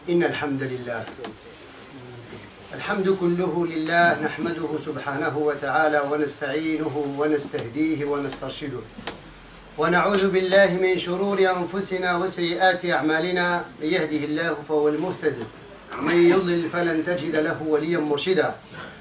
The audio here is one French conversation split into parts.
إن الحمد لله الحمد كله لله نحمده سبحانه وتعالى ونستعينه ونستهديه ونسترشده ونعوذ بالله من شرور أنفسنا وسيئات أعمالنا. من يهده الله فهو المهتد ومن يضلل فلن تجد له وليا مرشدا.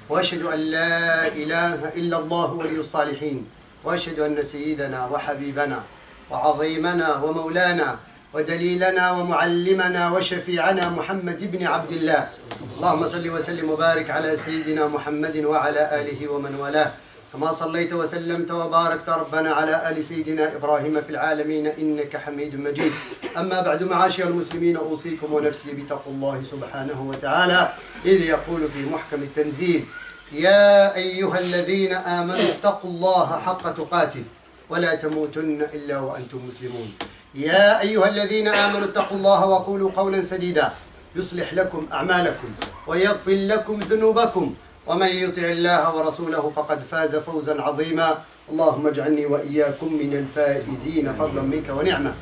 وأشهد أن لا إله إلا الله ولي الصالحين، وأشهد أن سيدنا وحبيبنا وعظيمنا ومولانا ودليلنا ومعلمنا وشفيعنا محمد بن عبد الله. اللهم صل وسلم وبارك على سيدنا محمد وعلى آله ومن والاه، كما صليت وسلمت وباركت ربنا على آل سيدنا إبراهيم في العالمين إنك حميد مجيد. أما بعد، معاشر المسلمين، أوصيكم ونفسي بتقوى الله سبحانه وتعالى، إذ يقول في محكم التنزيل: يا أيها الذين آمنوا اتقوا الله حق تقاته ولا تموتن إلا وأنتم مسلمون. يا أيها الذين آمنوا اتقوا الله وقولوا قولا سديدا يصلح لكم أعمالكم ويغفر لكم ذنوبكم، ومن يطع الله ورسوله فقد فاز فوزا عظيما. اللهم اجعلني وإياكم من الفائزين فضلا منك ونعمة.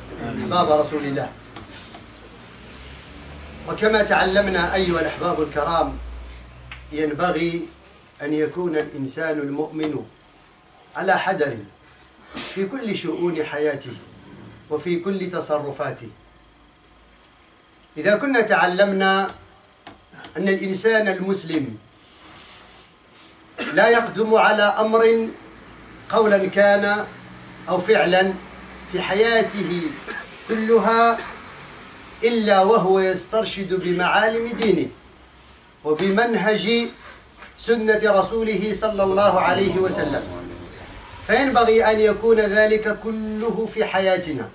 أحباب رسول الله، وكما تعلمنا أيها الأحباب الكرام، ينبغي أن يكون الإنسان المؤمن على حذر في كل شؤون حياته وفي كل تصرفاته. إذا كنا تعلمنا أن الإنسان المسلم لا يقدم على أمر قولا كان أو فعلا في حياته كلها إلا وهو يسترشد بمعالم دينه وبمنهج سنة رسوله صلى الله عليه وسلم، فينبغي أن يكون ذلك كله في حياتنا،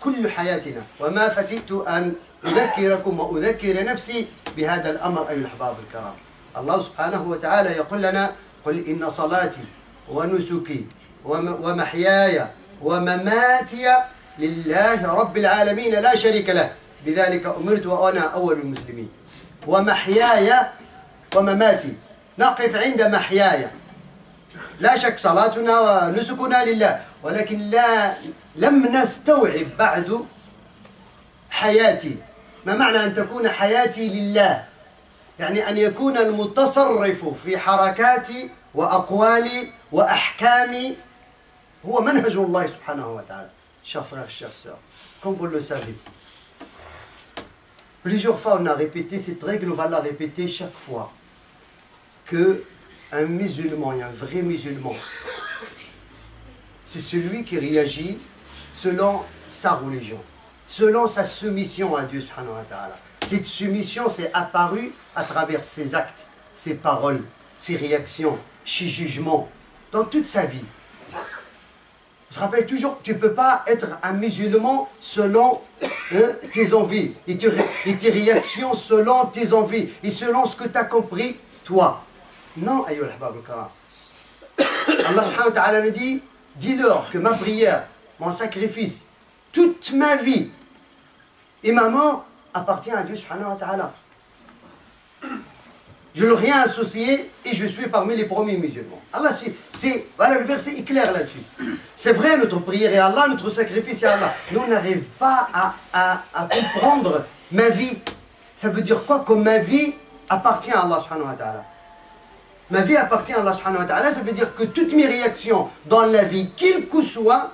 كل حياتنا. وما فتئت أن أذكركم وأذكر نفسي بهذا الأمر أيها الأحباب الكرام. الله سبحانه وتعالى يقول لنا: قل إن صلاتي ونسكي ومحياي ومماتي لله رب العالمين لا شريك له بذلك أمرت وأنا أول المسلمين. ومحياي ومماتي، نقف عند محياي. لا شك صلاتنا ونسكنا لله، ولكن لم نستوعب بعد حياتي. ما معنى أن تكون حياتي لله؟ يعني أن يكون المتصرف في حركاتي وأقوالي وأحكامي هو منهج الله سبحانه وتعالى. Chers frères, chères sœurs, comme vous le savez, plusieurs fois on a répété cette règle, on va la répéter chaque fois, que un musulman, un vrai musulman, c'est celui qui réagit selon sa religion, selon sa soumission à Dieu subhanahu wa ta'ala. Cette soumission s'est apparue à travers ses actes, ses paroles, ses réactions, ses jugements, dans toute sa vie. On se rappelle toujours, tu ne peux pas être un musulman selon tes envies, et tes réactions selon tes envies, et selon ce que tu as compris, toi. Non, ayyuhal ahbab al-karam. Allah subhanahu wa ta'ala nous dit: dis-leur que ma prière, mon sacrifice, toute ma vie et ma mort appartient à Dieu subhanahu wa ta'ala. Je ne l'ai rien associé et je suis parmi les premiers musulmans. Allah, voilà, le verset est clair là-dessus. C'est vrai, notre prière est Allah, notre sacrifice est Allah. Nous, on n'arrive pas à comprendre ma vie. Ça veut dire quoi? Que ma vie appartient à Allah subhanahu wa ta'ala. Ma vie appartient à Allah subhanahu wa ta'ala, ça veut dire que toutes mes réactions dans la vie, quelles que soient,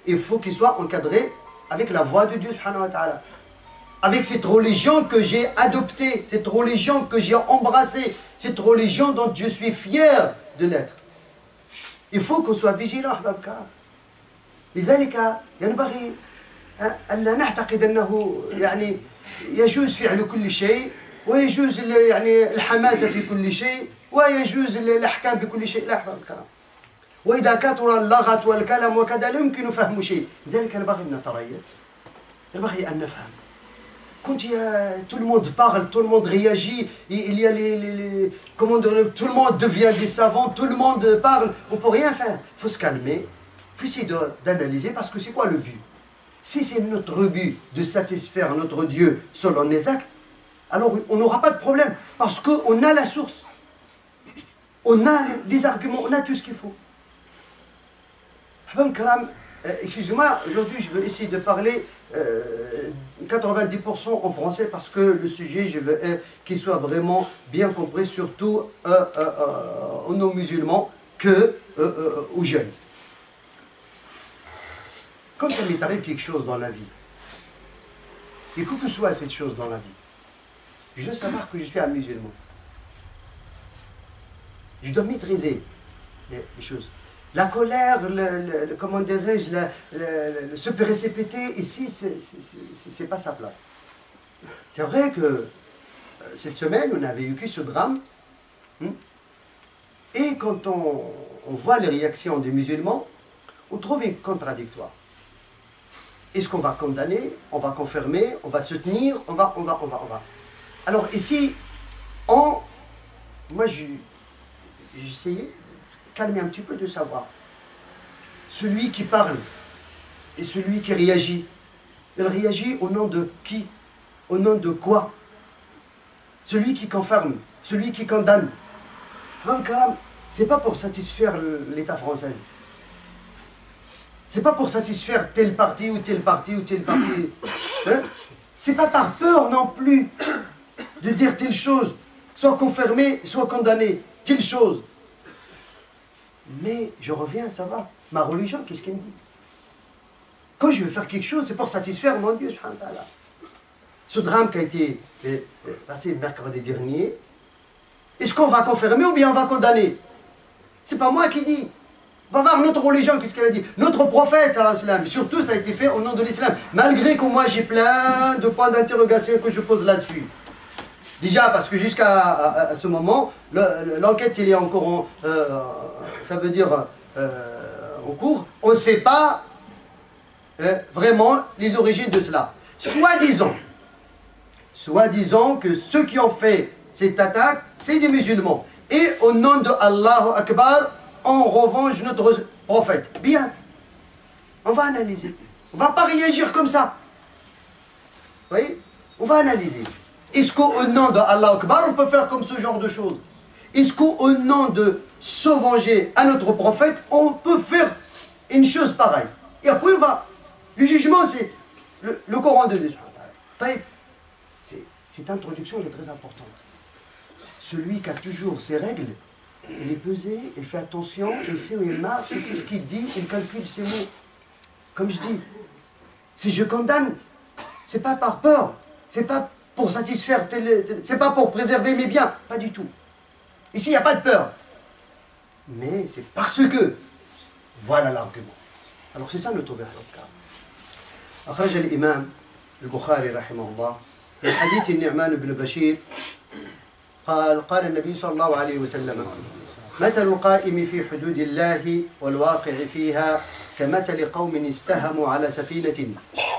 il faut qu'ils soient encadrées avec la voix de Dieu subhanahu wa ta'ala. Avec cette religion que j'ai adoptée, cette religion que j'ai embrassée, cette religion dont je suis fier de l'être. Il faut qu'on soit vigilant, أحباب الكرام. لذلك ينبغي ألا نعتقد أنه يعني يجوز فعل كل شيء ويجوز يعني الحماسة في كل شيء ويجوز الأحكام بكل شيء. لا أحباب الكرام، وإذا كثر اللغط والكلام وكذا لا يمكن فهم شيء. لذلك ينبغي أن نتريث، ينبغي أن نفهم. Quand tout le monde parle, tout le monde réagit, il y a comment dire, tout le monde devient des savants, tout le monde parle, on ne peut rien faire. Il faut se calmer, il faut essayer d'analyser, parce que c'est quoi le but? Si c'est notre but de satisfaire notre Dieu selon les actes, alors on n'aura pas de problème, parce qu'on a la source, on a des arguments, on a tout ce qu'il faut. excusez-moi, aujourd'hui je veux essayer de parler 90% en français parce que le sujet, je veux qu'il soit vraiment bien compris, surtout aux non-musulmans que aux jeunes. Quand ça m'est arrivé quelque chose dans la vie, et que soit cette chose dans la vie, je dois savoir que je suis un musulman. Je dois maîtriser les choses. La colère, comment dirais-je, se précipiter ici, c'est pas sa place. C'est vrai que cette semaine, on avait vécu ce drame. Et quand on voit les réactions des musulmans, on trouve une contradictoire. Est-ce qu'on va condamner, on va confirmer, on va soutenir, on va. Alors ici, moi j'essayais de calmer un petit peu, de savoir. Celui qui parle et celui qui réagit, il réagit au nom de qui? Au nom de quoi? Celui qui confirme, celui qui condamne. C'est pas pour satisfaire l'État français. C'est pas pour satisfaire tel parti ou tel parti ou tel parti. Hein? C'est pas par peur non plus de dire telle chose, soit confirmé, soit condamné, telle chose. Mais je reviens, ça va. Ma religion, qu'est-ce qu'elle me dit? Quand je veux faire quelque chose, c'est pour satisfaire mon Dieu. Ce drame qui a été passé mercredi dernier, est-ce qu'on va confirmer ou bien on va condamner? C'est pas moi qui dis. On va voir notre religion, qu'est-ce qu'elle a dit. Notre prophète, surtout ça a été fait au nom de l'islam. Malgré que moi j'ai plein de points d'interrogation que je pose là-dessus. Déjà parce que jusqu'à ce moment, l'enquête elle est encore ça veut dire en cours. On ne sait pas vraiment les origines de cela. Soi-disant que ceux qui ont fait cette attaque, c'est des musulmans. Et au nom de Allahu Akbar, on revanche notre prophète. Bien, on va analyser. On ne va pas réagir comme ça. Vous voyez? On va analyser. Est-ce qu'au nom de Allah Akbar, on peut faire comme ce genre de choses? Est-ce qu'au nom de se venger à notre prophète, on peut faire une chose pareille? Et après, on va... Le jugement, c'est le Coran de Dieu. Cette introduction elle est très importante. Celui qui a toujours ses règles, il est pesé, il fait attention, il sait où il marche, il sait ce qu'il dit, il calcule ses mots. Comme je dis, si je condamne, c'est pas par peur, c'est pas pour satisfaire, c'est pas pour préserver mes biens, pas du tout. Ici, il n'y a pas de peur. Mais c'est parce que, voilà l'argument. Alors c'est ça notre ouverture de cas. أخرج الإمام البخاري رحمه الله من حديث النعمان بن بشير قال النبي صلى الله عليه وسلم مثل القائم في حدود الله والواقع فيها كمثل قوم استهموا على سفينة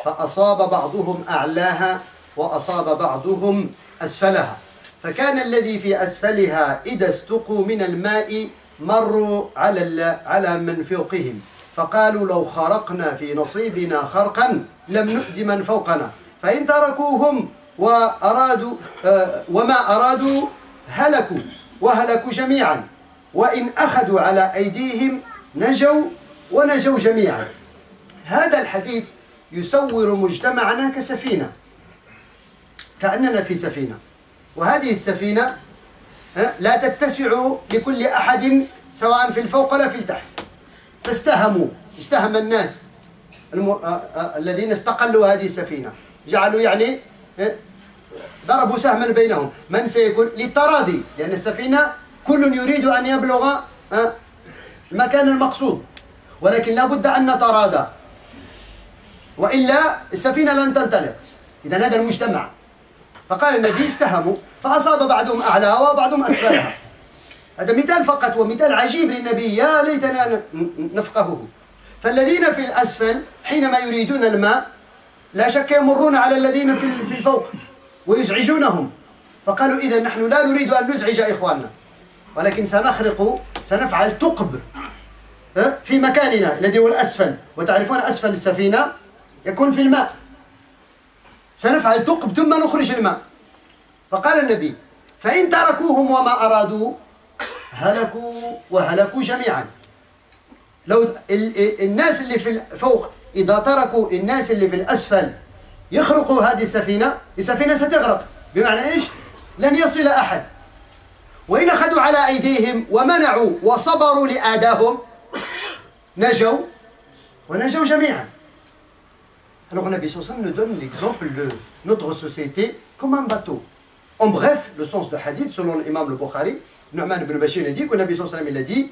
فأصاب بعضهم أعلاها وأصاب بعضهم أسفلها فكان الذي في أسفلها إذا استقوا من الماء مروا على من فوقهم فقالوا لو خرقنا في نصيبنا خرقا لم نؤذ من فوقنا فإن تركوهم وما أرادوا هلكوا وهلكوا جميعا وإن أخذوا على أيديهم نجوا ونجوا جميعا. هذا الحديث يصور مجتمعنا كسفينة، كأننا في سفينة، وهذه السفينة لا تتسع لكل أحد سواء في الفوق ولا في التحت. استهم الناس الذين استقلوا هذه السفينة، جعلوا يعني ضربوا سهما بينهم، من سيكون للتراضي، لأن السفينة كل يريد أن يبلغ المكان المقصود، ولكن لا بد أن نتراضى وإلا السفينة لن تنطلق. إذا هذا المجتمع، فقال النبي استهموا فأصاب بعضهم أعلاها وبعضهم أسفلها. هذا مثال فقط ومثال عجيب للنبي، يا ليتنا نفقهه. فالذين في الأسفل حينما يريدون الماء لا شك يمرون على الذين في الفوق ويزعجونهم، فقالوا إذا نحن لا نريد أن نزعج إخواننا ولكن سنفعل ثقب في مكاننا الذي هو الأسفل، وتعرفون أسفل السفينة يكون في الماء، سنفعل ثقب ثم نخرج الماء. فقال النبي فإن تركوهم وما أرادوا هلكوا وهلكوا جميعا. لو الناس اللي في الفوق إذا تركوا الناس اللي في الأسفل يخرقوا هذه السفينة ستغرق. بمعنى إيش؟ لن يصل أحد. وإن أخذوا على أيديهم ومنعوا وصبروا لآداهم نجوا ونجوا جميعا. Alors le Nabi sallallahu alayhi wa sallam nous donne l'exemple de notre société comme un bateau. En bref, le sens de hadith, selon l'imam le Bukhari, Nu'man ibn Bashir a dit que le Nabi sallallahu alayhi wa sallam il a dit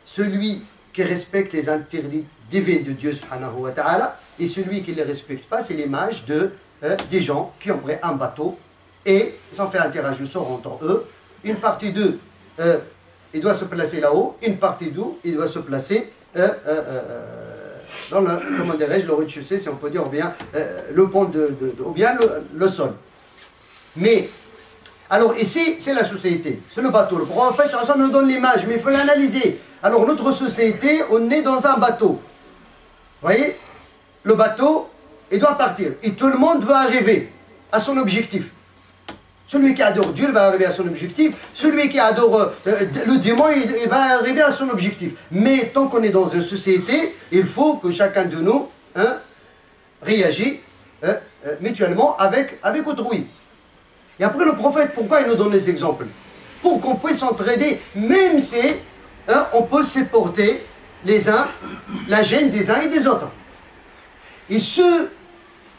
celui qui respecte les interdits divins de Dieu subhanahu wa ta'ala et celui qui ne les respecte pas, c'est l'image de des gens qui ont pris un bateau et ils ont fait un tirage au sort entre eux. Une partie d'eux, il doit se placer là-haut, une partie d'eux, il doit se placer dans le, comment dirais-je, le rez-de-chaussée, si on peut dire, ou bien le pont ou bien le sol. Mais, alors ici, c'est la société, c'est le bateau. Le prophète, ça nous donne l'image, mais il faut l'analyser. Alors notre société, on est dans un bateau. Vous voyez? Le bateau, il doit partir. Et tout le monde va arriver à son objectif. Celui qui adore Dieu, il va arriver à son objectif. Celui qui adore le démon, il va arriver à son objectif. Mais tant qu'on est dans une société, il faut que chacun de nous réagisse mutuellement avec autrui. Et après le prophète, pourquoi il nous donne les exemples? Pour qu'on puisse s'entraider, même si on peut supporter les uns, la gêne des uns et des autres. Et ceux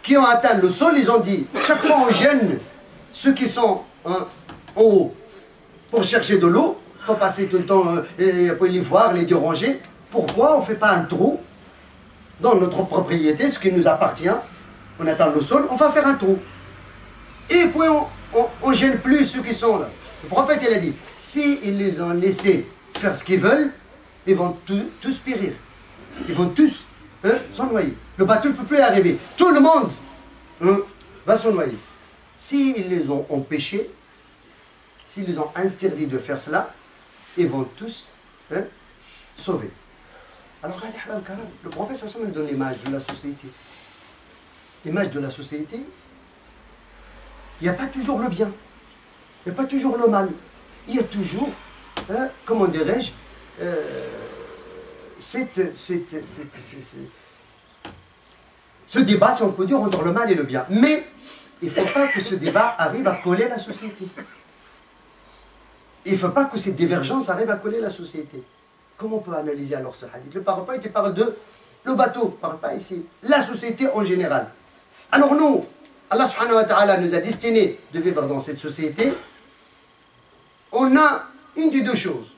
qui ont atteint le sol, ils ont dit, chaque fois on gêne ceux qui sont en haut pour chercher de l'eau, il faut passer tout le temps pour les voir, les déranger. Pourquoi on ne fait pas un trou dans notre propriété, ce qui nous appartient? On atteint le sol, on va faire un trou. Et puis on ne gêne plus ceux qui sont là. Le prophète il a dit, s'ils les ont laissés faire ce qu'ils veulent, ils vont tous périr. Ils vont tous s'en noyer. Le bateau ne peut plus arriver. Tout le monde va s'en noyer. S'ils les ont empêchés, s'ils les ont interdit de faire cela, ils vont tous sauver. Alors, le prophète nous donne l'image de la société. L'image de la société, il n'y a pas toujours le bien, il n'y a pas toujours le mal. Il y a toujours, comment dirais-je, ce débat, si on peut dire, entre le mal et le bien. Mais il ne faut pas que ce débat arrive à coller la société. Il ne faut pas que cette divergence arrive à coller la société. Comment on peut analyser alors ce hadith? Le parle pas, il parle de le bateau, il ne parle pas ici. La société en général. Alors nous, Allah subhanahu wa ta'ala nous a destiné de vivre dans cette société. On a une des deux choses.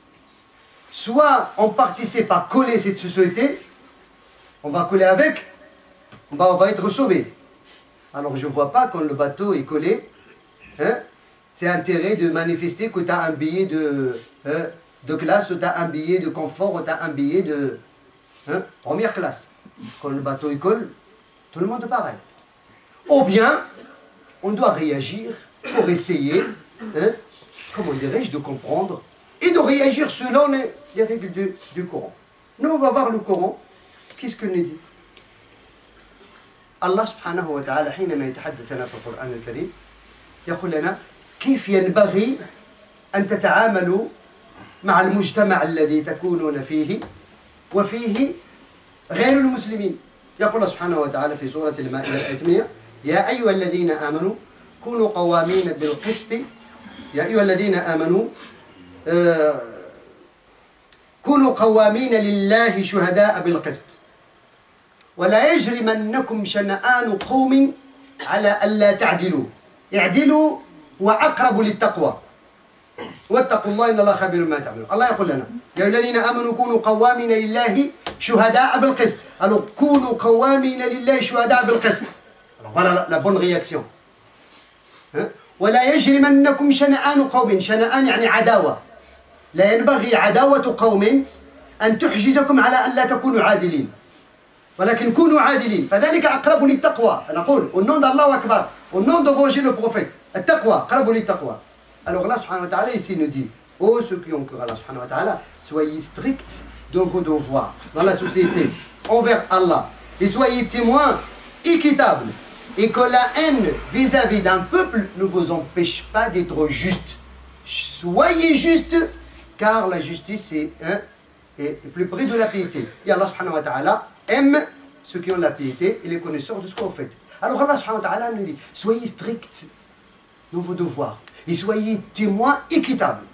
Soit on participe à coller cette société, on va coller avec, on va être sauvé. Alors je ne vois pas quand le bateau est collé, c'est intérêt de manifester que tu as un billet de classe, ou tu as un billet de confort, ou tu as un billet de première classe. Quand le bateau est collé, tout le monde est pareil. Ou bien, on doit réagir pour essayer, comment dirais-je, de comprendre et de réagir selon les règles du Coran. Nous, on va voir le Coran. Qu'est-ce qu'il nous dit? الله سبحانه وتعالى حينما يتحدث لنا في القرآن الكريم يقول لنا كيف ينبغي أن تتعاملوا مع المجتمع الذي تكونون فيه وفيه غير المسلمين. يقول الله سبحانه وتعالى في سورة المائدة الآية 8 يا أيها الذين آمنوا كونوا قوامين بالقسط يا أيها الذين آمنوا كونوا قوامين لله شهداء بالقسط ولا يجرمنكم شنآن قوم على ألا تعدلوا اعدلوا وأقرب للتقوى واتقوا الله إن الله خبير بما تعملون. الله يقول لنا يا الذين آمنوا كونوا قوامين لله شهداء بالقسط. Alors كونوا قوامين لله شهداء بالقسط. Voilà la bonne réaction. ولا يجرمنكم شنآن قوم. شنآن يعني عداوة. لا ينبغي عداوة قوم أن تحجزكم على ألا تكونوا عادلين. ولكن كونوا عادلين فذلك أقرب للتقوى. نقول au nom d'Allah Akbar, au nom de venger le prophète, التقوى أقرب للتقوى. Alors Allah subhanahu wa ta'ala ici nous dit, oh ceux qui ont cru à Allah subhanahu wa ta'ala, soyez stricts dans vos devoirs, dans la société, envers Allah, et soyez témoins équitables, et que la haine vis-à-vis d'un peuple ne vous empêche pas d'être juste. Soyez juste, car la justice est plus près de la piété. Et Allah subhanahu wa ta'ala aime ceux qui ont la piété et les connaisseurs de ce qu'on fait. Alors Allah subhanahu wa ta'ala nous dit, soyez stricts dans vos devoirs et soyez témoins équitables.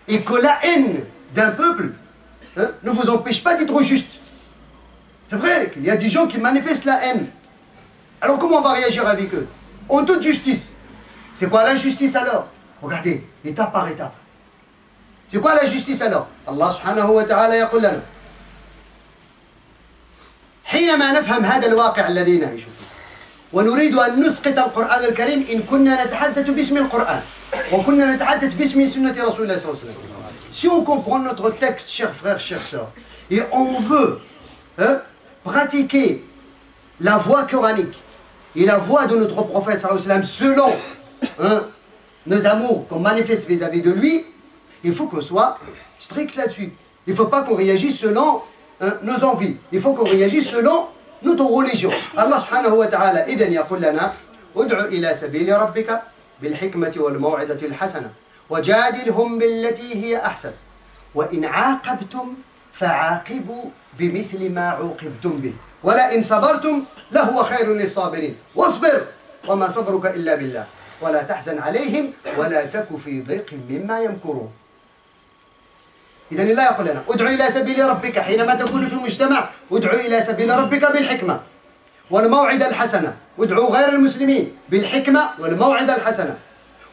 Et que la haine d'un peuple ne vous empêche pas d'être juste. C'est vrai qu'il y a des gens qui manifestent la haine. Alors comment on va réagir avec eux? En toute justice. C'est quoi la justice alors? Regardez, étape par étape. C'est quoi la justice alors? Allah subhanahu wa ta'ala يقول لنا حينما نفهم هذا الواقع الذي نعيش فيه ونريد أن نسقط القرآن الكريم إن كنا نتحدث باسم القرآن وكنا نتحدث باسم سنة رسول الله صلى الله عليه وسلم. Si on comprend notre texte, chers frères, chers sœurs, et on veut pratiquer la voie coranique et la voie de notre prophète sallallahu alayhi wa sallam selon nos amours qu'on manifeste vis-à-vis de lui, il faut qu'on soit strict là-dessus. Il ne faut pas qu'on réagisse selon nos envies. Il faut qu'on réagisse selon notre religion. Allah subhanahu wa ta'ala إذن يقول لنا ادع إلى سبيل ربك بالحكمة والموعظة الحسنة وجادلهم بالتي هي أحسن وإن عاقبتم فعاقبوا بمثل ما عوقبتم به ولئن صبرتم لهو خير للصابرين واصبر وما صبرك إلا بالله ولا تحزن عليهم ولا تك في ضيق مما يمكرون. إذن الله يقول لنا ادعو إلى سبيل ربك حينما تكون في المجتمع ادعو إلى سبيل ربك بالحكمة والموعظة الحسنة. ادعو غير المسلمين بالحكمة والموعظة الحسنة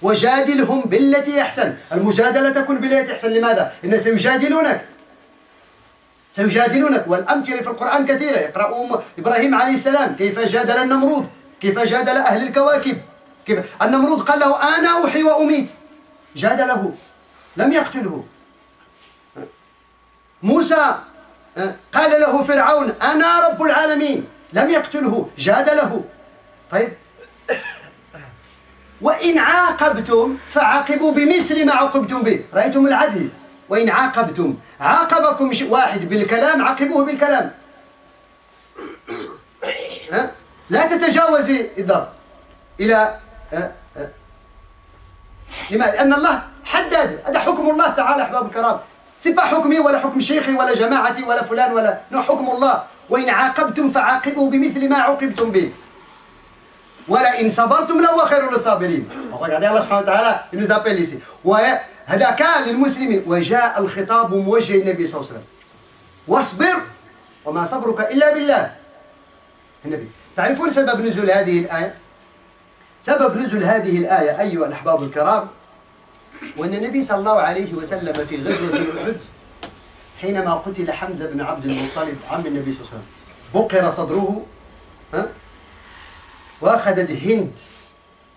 وجادلهم بالتي أحسن. المجادلة تكون بالتي أحسن. لماذا؟ إن سيجادلونك والأمثلة في القرآن كثيرة. يقرأوا إبراهيم عليه السلام كيف جادل النمرود، كيف جادل أهل الكواكب. النمرود قال له أنا أحيي وأميت، جادله لم يقتله. موسى قال له فرعون أنا رب العالمين، لم يقتله، جادله. طيب وإن عاقبتم فعاقبوا بمثل ما عوقبتم به. رأيتم العدل؟ وإن عاقبتم عاقبكم واحد بالكلام عاقبوه بالكلام. لا تتجاوز الضرب إلى لماذا؟ لأن الله حدد. هذا حكم الله تعالى أحباب الكرام. C'est pas حكمي ولا حكم شيخي ولا جماعتي ولا فلان ولا نو حكم الله. وإن عاقبتم فعاقبوا بمثل ما عوقبتم به ولئن صبرتم لهو خير للصابرين. Regardez Allah subhanahu wa ta'ala, il nous appelle ici. وهذا كان للمسلمين وجاء الخطاب موجه للنبي صلى الله عليه وسلم. واصبر وما صبرك إلا بالله. النبي تعرفون سبب نزول هذه الآية؟ سبب نزول هذه الآية أيها الأحباب الكرام وأن النبي صلى الله عليه وسلم في غزوة أحد حينما قتل حمزة بن عبد المطلب عم النبي صلى الله عليه وسلم بقر صدره وأخذت هند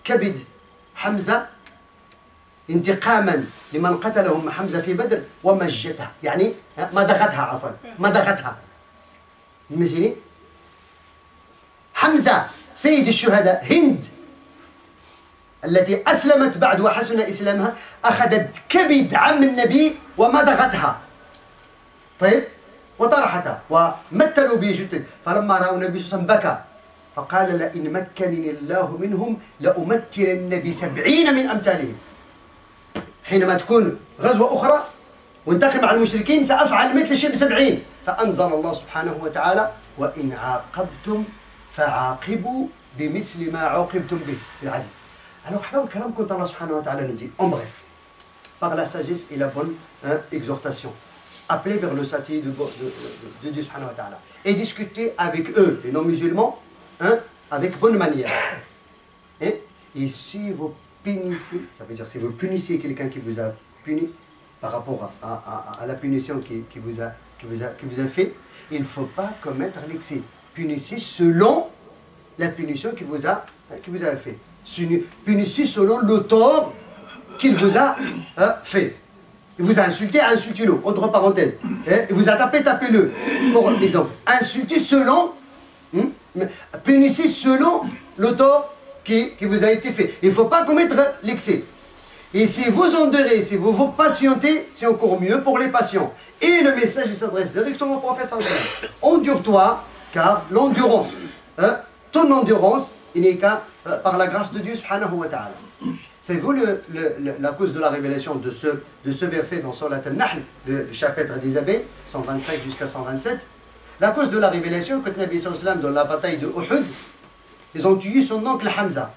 كبد حمزة انتقاما لمن قتلهم حمزة في بدر ومجتها، يعني مضغتها عفوا مضغتها. المسيني حمزة سيد الشهداء هند التي أسلمت بعد وحسن إسلامها أخذت كبد عم النبي ومضغتها. طيب وطرحتها ومثلوا به جدا. فلما رأوا النبي صلى الله عليه وسلم بكى فقال لئن مكنني الله منهم لأمثلن ب70 من أمثالهم. حينما تكون غزوة أخرى وانتقم على المشركين سأفعل مثل الشيء ب70. فأنزل الله سبحانه وتعالى وإن عاقبتم فعاقبوا بمثل ما عوقبتم به بالعدل. Alors, الكلام كنت الله سبحانه وتعالى nous dit, en bref, par la sagesse et la bonne exhortation, appeler vers le salut de Dieu subhanahu wa ta'ala et discuter avec eux, les non-musulmans, avec bonne manière. Et si vous punissez, ça veut dire si vous punissez quelqu'un qui vous a puni par rapport à la punition qui vous a fait, il ne faut pas commettre l'excès. Punissez selon la punition qui vous a fait. Punissez selon le tort qu'il vous a fait. Il vous a insulté, insultez-le, entre parenthèses. Il vous a tapé, tapez-le. Pour exemple, insultez selon, punissez selon le tort qui vous a été fait. Il ne faut pas commettre l'excès. Et si vous endurez, si vous vous patientez, c'est encore mieux pour les patients. Et le message s'adresse directement au prophète sallallahu alayhi wa sallam. Endure-toi, car l'endurance, ton endurance, il n'est qu'à par la grâce de Dieu subhanahu wa ta'ala. Savez-vous la cause de la révélation de ce verset dans Surat Al-Nahl, le chapitre des abeilles, 125 jusqu'à 127? La cause de la révélation, quand Nabi sallallahu alayhi wa sallam, dans la bataille de Uhud, ils ont tué son oncle Hamza.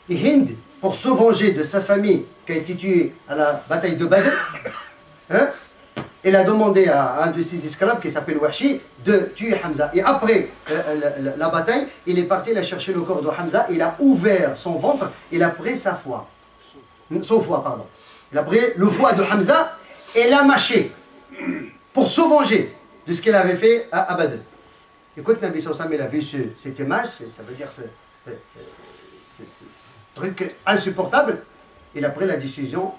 Et Hind, pour se venger de sa famille qui a été tuée à la bataille de Badr, hein, il a demandé à un de ses esclaves qui s'appelle Wahshi de tuer Hamza. Et après la bataille, il est parti là chercher le corps de Hamza, il a ouvert son ventre, il a pris son foie, pardon. Il a pris le foie de Hamza et l'a mâché pour se venger de ce qu'il avait fait à Badr. Et quand Nabi sallallahu alayhi wa sallam, il a vu cette image, ça veut dire ce truc insupportable, il a pris la décision,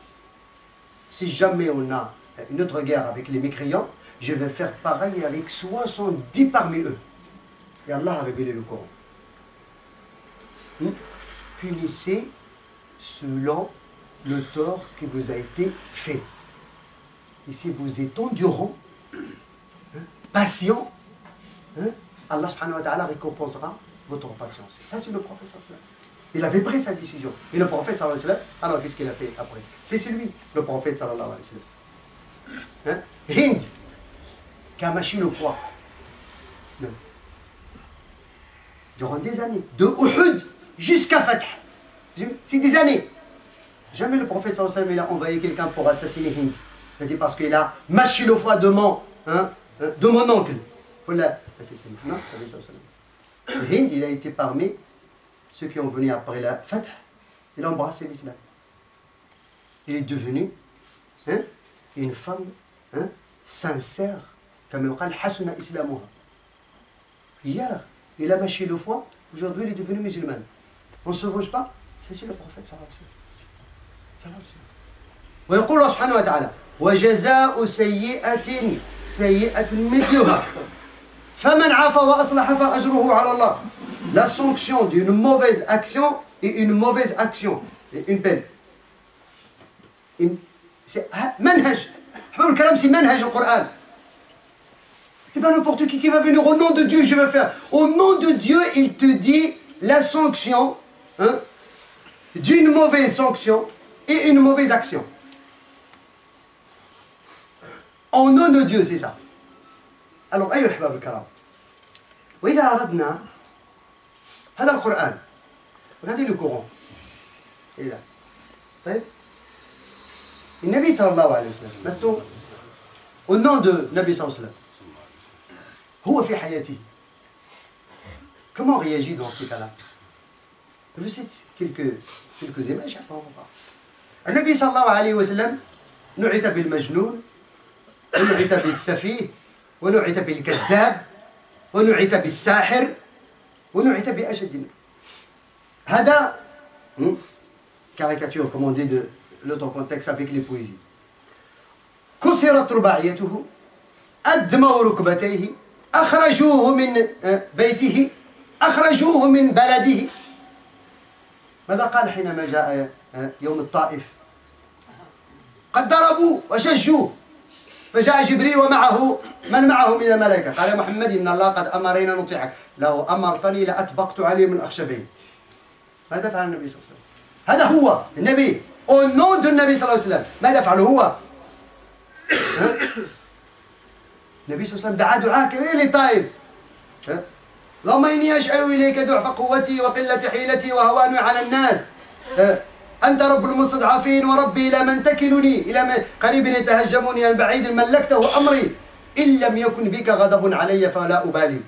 si jamais on a une autre guerre avec les mécréants, je vais faire pareil avec 70 parmi eux. Et Allah a révélé le Coran. Punissez selon le tort qui vous a été fait. Et si vous êtes endurant, patient, Allah subhanahu wa ta'ala récompensera votre patience. Ça, c'est le prophète sallallahu alayhi wa sallam. Il avait pris sa décision. Et le prophète sallallahu alayhi wa sallam, alors qu'est-ce qu'il a fait après? C'est lui, le prophète sallallahu alayhi wa sallam. Hind, qui a mâché le foie. Durant des années, de Uhud jusqu'à Fatah. C'est des années. Jamais le prophète sallallahu alayhi wa sallam, il a envoyé quelqu'un pour assassiner Hind. Il a dit parce qu'il a mâché le foie de mon oncle. Il faut l'assassiner. Non, Hind, il a été parmi ceux qui ont venu après la Fatah. Il a embrassé l'islam. Il est devenu une femme sincère, comme le dit Hasuna Islamuha. Hier, il a mâché le foie, aujourd'hui il est devenu musulman. On ne se venge pas, c'est le prophète sallallahu alayhi wa sallam. ويقول سبحانه وتعالى وجزاء سيئة سيئة مثلها فمن عفا وأصلح فأجره على الله. La sanction d'une mauvaise action est une mauvaise action, une peine. C'est manhaj. Le kalam, c'est manhaj au Coran. C'est pas n'importe qui va venir au nom de Dieu, je vais faire. Au nom de Dieu, il te dit la sanction d'une mauvaise sanction et une mauvaise action. Au nom de Dieu, c'est ça. Alors, أيها الأحباب الكرام وإذا أردنا هذا القرآن regardez le Coran il est là طيب النبي صلى الله عليه وسلم maintenant au nom de Nabi صلى الله عليه وسلم هو في حياته comment réagit dans ces cas-là? Je cite quelques images après on va voir. النبي صلى الله عليه وسلم نعت بالمجنون ونعت بالسفيه ونعت بالكذاب ونعت بالساحر ونعت بأشد. هذا caricature comme on dit de l'autre contexte avec les poésies. كسرت رباعيته أدموا ركبتيه أخرجوه من بيته أخرجوه من بلده. ماذا قال حينما جاء يوم الطائف؟ قد ضربوا وشجوه فجاء جبريل ومعه من معه من الملائكة قال يا محمد إن الله قد أمرنا نطيعك لو أمرتني لأطبقت عليه من الأخشبين. ماذا فعل النبي صلى الله عليه وسلم؟ هذا هو النبي au nom de النبي صلى الله عليه وسلم. ماذا فعل هو؟ النبي صلى الله عليه وسلم دعا دعاء كبير لطائف. اللهم إني أشعر إليك ضعف قوتي وقلة حيلتي وهواني على الناس. أنت رب المستضعفين وربي إلى من تكلني إلى من قريب يتهجمني عن بعيد ملكته أمري إن لم يكن بك غضب علي فلا أبالي.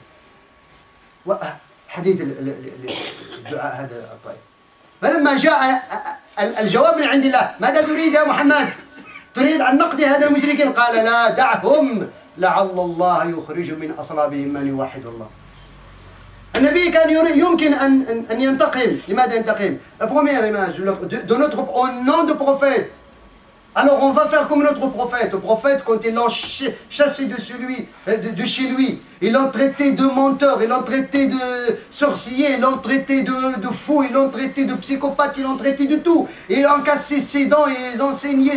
حديث الدعاء هذا الطيب. فلما جاء الجواب من عند الله ماذا تريد يا محمد؟ تريد أن نقضي هذا المشركين؟ قال لا دعهم لعل الله يخرج من أصلابهم من يوحد الله. النبي كان يمكن أن ينتقم. لماذا ينتقم؟ La première image de notre au nom de prophète. Alors on va faire comme notre prophète. Le prophète, quand ils l'ont chassé de chez lui, ils l'ont traité de menteur, ils l'ont traité de sorcier, ils l'ont traité de fou, ils l'ont traité de psychopathe, ils l'ont traité de tout. Et ils ont cassé ses dents, ils ont saigné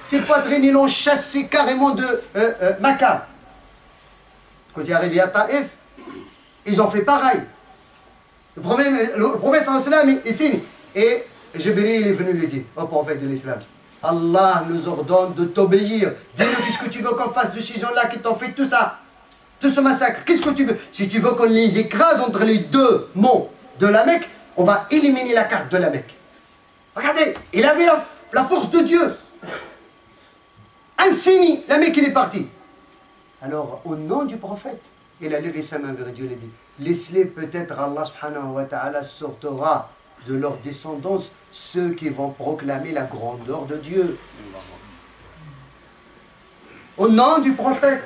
ses poitrines, ils l'ont chassé carrément de Makkah. Quand il est arrivé à Taïf, ils ont fait pareil. Le prophète sallallahu alayhi wa sallam, il signe. Et Jibril est venu lui dire au prophète de l'islam, Allah nous ordonne de t'obéir. Dis-nous qu'est-ce que tu veux qu'on fasse de ces gens-là qui t'ont fait tout ça, tout ce massacre. Qu'est-ce que tu veux? Si tu veux qu'on les écrase entre les deux monts de la Mecque, on va éliminer la carte de la Mecque. Regardez, il avait la force de Dieu. Insigne, la Mecque il est parti. Alors, au nom du prophète, il a levé sa main vers Dieu et a dit, laisse-les, peut-être Allah subhanahu wa ta'ala sortira de leur descendance ceux qui vont proclamer la grandeur de Dieu. Au nom du prophète,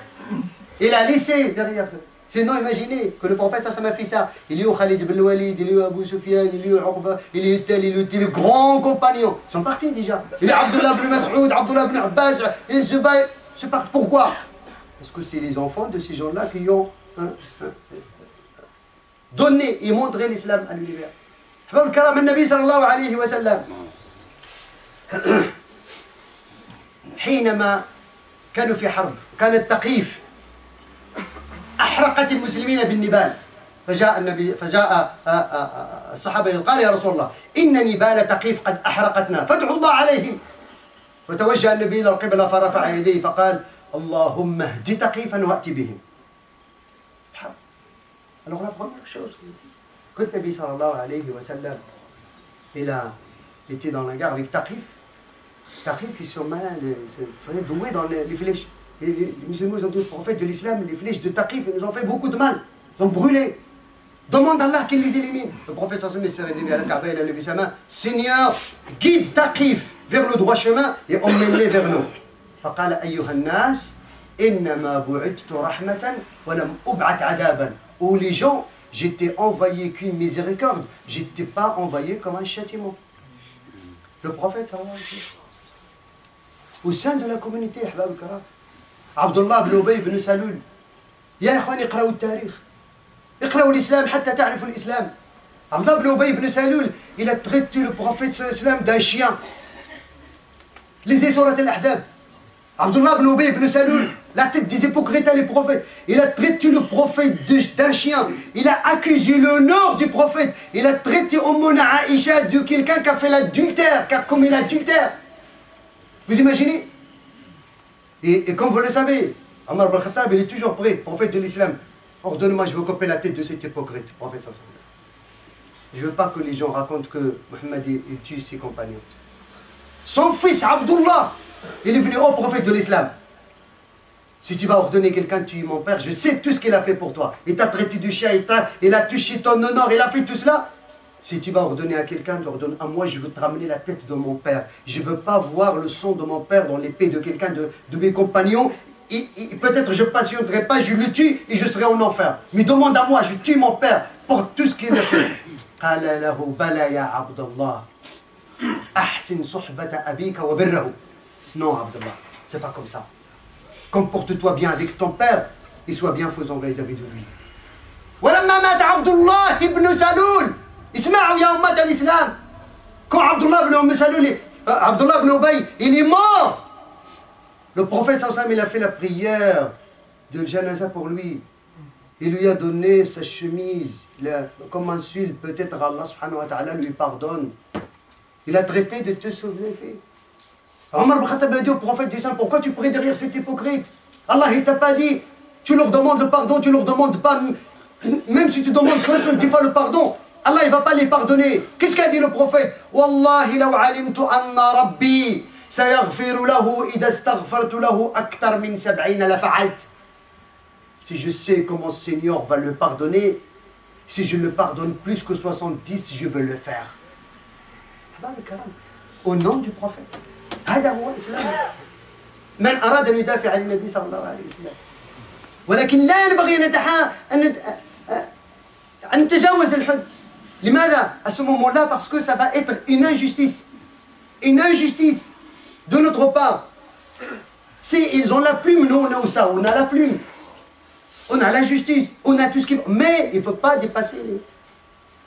il a laissé derrière ça. Sinon, imaginez que le prophèt, ça m'a fait ça. Il y a eu Khalid ibn Walid, il y a eu Abu Sufyan, il y a eu Uqba, il y a eu tel, il y a eu tel, grands compagnons. Ils sont partis déjà. Il y a Abdullah ibn Mas'ud, Abdullah ibn Abbas, et Zubayr. C'est parti. Pourquoi? Parce que c'est les enfants de ces gens-là qui ont donné et montré l'islam à l'univers. أحباب الكرام النبي صلى الله عليه وسلم حينما كانوا في حرب كانت ثقيف أحرقت المسلمين بالنبال فجاء الصحابة قال يا رسول الله إن نبال ثقيف قد أحرقتنا فادعوا الله عليهم وتوجه النبي إلى القبلة فرفع يديه فقال اللهم اهد ثقيفا وأت بهم. Alors la première chose que le Nabi sallallahu alayhi wa sallam, il a été dans la guerre avec Taqif. Taqif, ils sont malades, ils sont doués dans les flèches. Et les musulmans ont dit au prophète de l'islam, les flèches de Taqif, ils nous ont fait beaucoup de mal. Ils ont brûlé. Demande à Allah qu'il les élimine. Le prophète sallallahu alayhi wa sallam s'est réveillé à la Kaaba, il a levé sa main. Seigneur, guide Taqif vers le droit chemin et emmène-les vers nous. فقال أيها الناس إنما بعثت رحمة ولم أبعث عذابا. Où les gens, j'étais envoyé qu'une miséricorde, j'étais pas envoyé comme un châtiment. Le prophète sallallahu alayhi wa sallam. Au sein de la communauté, أحباب الكرام, Abdullah ibn Ubay ibn Salul, يا إخواني اقرأوا التاريخ. اقرأوا الإسلام حتى تعرفوا الإسلام. Abdullah ibn Ubay ibn Salul, il a traité le prophète sallallahu alayhi wa sallam d'un chien. Lisez Surat al-Ahzab. Abdullah ibn Ubay ibn Salul, la tête des hypocrites à les prophètes. Il a traité le prophète d'un chien. Il a accusé l'honneur du prophète. Il a traité Ummuna Aïcha de quelqu'un qui a fait l'adultère, qui a commis l'adultère. Vous imaginez? Et comme vous le savez, Omar ibn Khattab, il est toujours prêt, prophète de l'islam. Ordonne-moi, je veux couper la tête de cet hypocrite, prophète. Je ne veux pas que les gens racontent que Mohammed il tue ses compagnons. Son fils Abdullah, il est venu au prophète de l'islam. Si tu vas ordonner quelqu'un de tuer mon père, je sais tout ce qu'il a fait pour toi. Il t'a traité du chien, il a touché ton honneur, il a fait tout cela. Si tu vas ordonner à quelqu'un, tu ordonnes à moi, je veux te ramener la tête de mon père. Je ne veux pas voir le sang de mon père dans l'épée de quelqu'un de mes compagnons. Peut-être je ne patienterai pas, je le tue et je serai en enfer. Mais demande à moi, je tue mon père pour tout ce qu'il a fait. قال له بلى يا عبد الله أحسن صحبة أبيك وبره. Non, Abdullah, c'est pas comme ça. Comporte-toi bien avec ton père et sois bien faisant vis-à-vis de lui. ولما مات عبد الله ابن سلول اسمعوا يا أمة الإسلام. Quand Abdullah ibn Ubay, il est mort. Le prophète sallallahu alayhi wa sallam, il a fait la prière de janaza pour lui. Il lui a donné sa chemise, comme insulte, peut-être Allah subhanahu wa ta'ala lui pardonne. Il a traité de te sauver. Omar ibn Khattab a dit au prophète du Saint, pourquoi tu pries derrière cet hypocrite? Allah il t'a pas dit, tu leur demandes le pardon, tu leur demandes pas, même si tu demandes 70 fois le pardon, Allah il va pas les pardonner. Qu'est-ce qu'a dit le prophète? Wallahi law alimtu anna rabbi sayaghfiru lahu idha astaghfartu lahu aktar min 70 la fa'alt. Si je sais que mon Seigneur va le pardonner, si je le pardonne plus que 70, je veux le faire. Au nom du prophète. هذا هو الإسلام. من أراد أن يدافع عن النبي صلى الله عليه وسلم. ولكن لا ينبغي أن نتجاوز الحد. لماذا؟ À ce moment-là, parce que ça va être une injustice. Une injustice de notre part. Si ils ont la plume, nous on a ça, on a la plume. On a la justice, on a tout ce qu'il faut. Mais il ne faut pas dépasser les...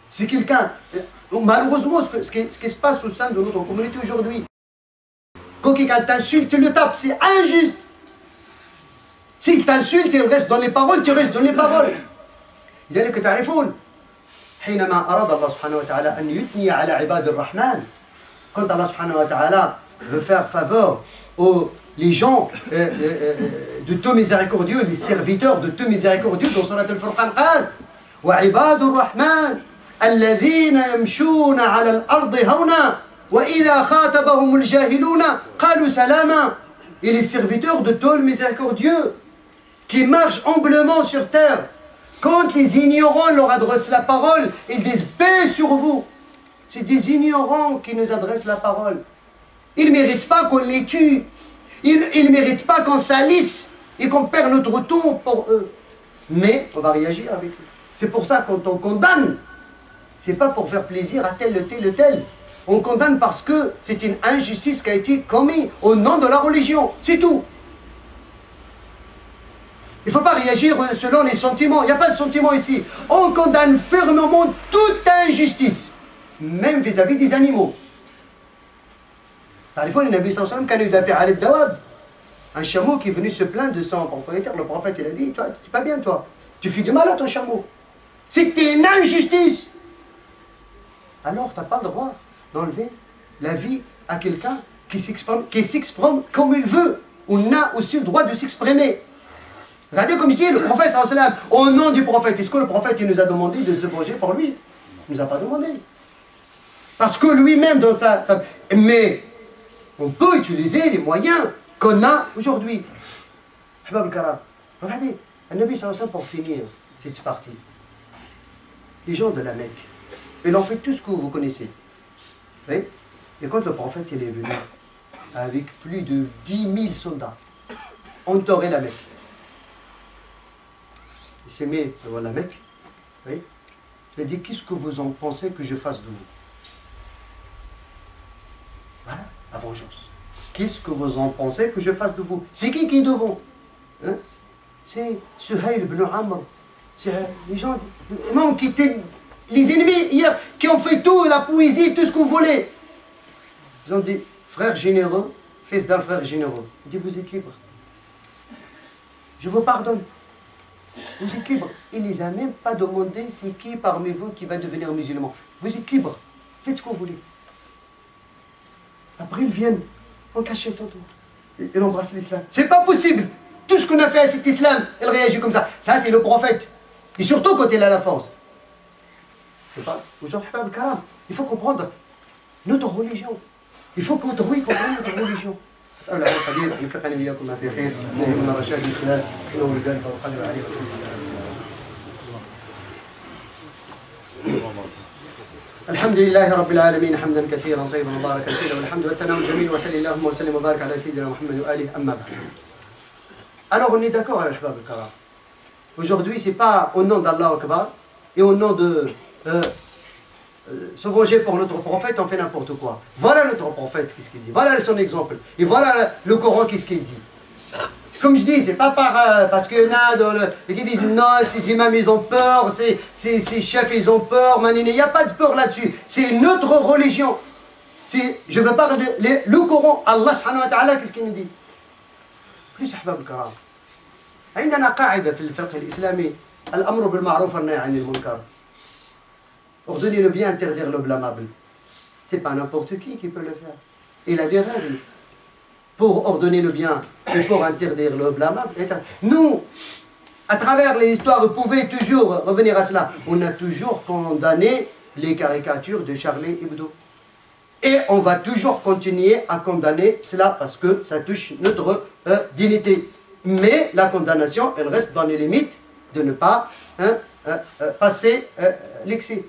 Si quelqu'un... Malheureusement, ce qui se passe au sein de notre communauté aujourd'hui, quand quelqu'un t'insulte, tu le tapes, c'est injuste. S'il t'insulte, il reste dans les paroles, tu restes dans les paroles. لذلك تعرفون حينما أراد الله سبحانه وتعالى أن يثني على عباد الرحمن quand Allah subhanahu wa ta'ala veut faire faveur aux les gens de tout miséricordieux, les serviteurs de tout miséricordieux, dans Surat al-Furqan, قال وعباد الرحمن الذين يمشون على الأرض هونا وإذا خاطبهم الجاهلون قالوا سلاما. Et les serviteurs de tout miséricordieux qui marchent humblement sur terre, quand les ignorants leur adressent la parole, ils disent paix sur vous. C'est des ignorants qui nous adressent la parole. Ils ne méritent pas qu'on les tue. Ils ne méritent pas qu'on salisse et qu'on perd notre temps pour eux. Mais on va réagir avec eux. C'est pour ça que quand on condamne, c'est pas pour faire plaisir à tel ou tel ou tel. On condamne parce que c'est une injustice qui a été commise au nom de la religion. C'est tout. Il ne faut pas réagir selon les sentiments. Il n'y a pas de sentiments ici. On condamne fermement toute injustice, même vis-à-vis des animaux. تعرفون النبي صلى الله عليه وسلم كان يدافع عن الدواب. Un chameau qui est venu se plaindre de son propriétaire, le prophète il a dit, toi, tu n'es pas bien toi, tu fais du mal à ton chameau. C'était une injustice. Alors tu n'as pas le droit d'enlever la vie à quelqu'un qui s'exprime comme il veut. On a aussi le droit de s'exprimer. Regardez comme ici le prophète sallallahu alayhi wa sallam, au nom du prophète, est-ce que le prophète il nous a demandé de se venger pour lui? Il ne nous a pas demandé. Parce que lui-même dans sa... Mais on peut utiliser les moyens qu'on a aujourd'hui. Regardez, le Nabi sallallahu alayhi wa sallam, pour finir cette partie, les gens de la Mecque, ils ont fait tout ce que vous connaissez. Oui? Et quand le prophète il est venu avec plus de 10 000 soldats, entourer la Mecque, il s'est mis devant la Mecque, oui? Il a dit, qu'est-ce que vous en pensez que je fasse de vous? Voilà, la vengeance. Qu'est-ce que vous en pensez que je fasse de vous? C'est qui est devant? Hein? C'est Suhayl ibn Amr. C'est les gens non, qui étaient les ennemis hier, qui ont fait tout, la poésie, tout ce que vous voulez. Ils ont dit, frère généreux, fils d'un frère généreux. Il dit, vous êtes libre. Je vous pardonne. Vous êtes libre. Il ne les a même pas demandé c'est qui parmi vous qui va devenir musulman. Vous êtes libre. Faites ce que vous voulez. Après, ils viennent en cachette autour. Ils embrassent l'islam. C'est pas possible. Tout ce qu'on a fait à cet islam, il réagit comme ça. Ça, c'est le prophète. Et surtout quand il a la force. Aujourd'hui, il faut comprendre notre religion. Il faut qu'autrui comprenne notre religion. أسأل الله القدير أن يوفقني وإياكم ما في خير ومن رشاد الإسلام إنه لذلك والقدر عليه الحمد لله رب العالمين حمدا كثيرا طيبا مباركا فيه والحمد والثناء الجميل وصلى اللهم وسلم وبارك على سيدنا محمد وآله أما بعد. Alors on est d'accord avec Ahbab al-Karam. Aujourd'hui c'est pas au nom d'Allah Akbar et au nom de se venger pour notre prophète, on fait n'importe quoi. Voilà notre prophète, qu'est-ce qu'il dit. Voilà son exemple. Et voilà le Coran, qu'est-ce qu'il dit. Comme je dis, c'est pas parce qu'il y en a qui disent non, ces imams ils ont peur, ces chefs ils ont peur, il n'y a pas de peur là-dessus. C'est notre religion. Je veux parler le Coran, Allah subhanahu wa ta'ala, qu'est-ce qu'il nous dit. Plus أحباب الكرام. عندنا قاعدة في الفقه الإسلامي الأمر بالمعروف والنهي عن المنكر. Ordonner le bien, interdire le blâmable. C'est pas n'importe qui peut le faire. Il a des règles pour ordonner le bien et pour interdire le blâmable. Nous, à travers les histoires, vous pouvez toujours revenir à cela. On a toujours condamné les caricatures de Charlie Hebdo. Et on va toujours continuer à condamner cela parce que ça touche notre dignité. Mais la condamnation, elle reste dans les limites de ne pas passer l'excès.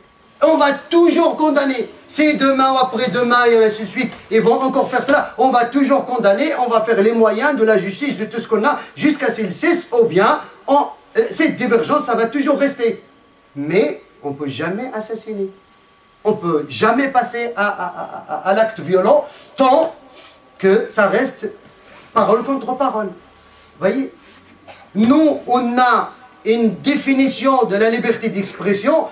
On va toujours condamner. C'est demain ou après-demain et ainsi de suite. Ils vont encore faire cela. On va toujours condamner. On va faire les moyens de la justice, de tout ce qu'on a, jusqu'à ce qu'il cesse ou bien cette divergence, ça va toujours rester. Mais on ne peut jamais assassiner. On ne peut jamais passer à l'acte violent tant que ça reste parole contre parole. Vous voyez? Nous, on a une définition de la liberté d'expression.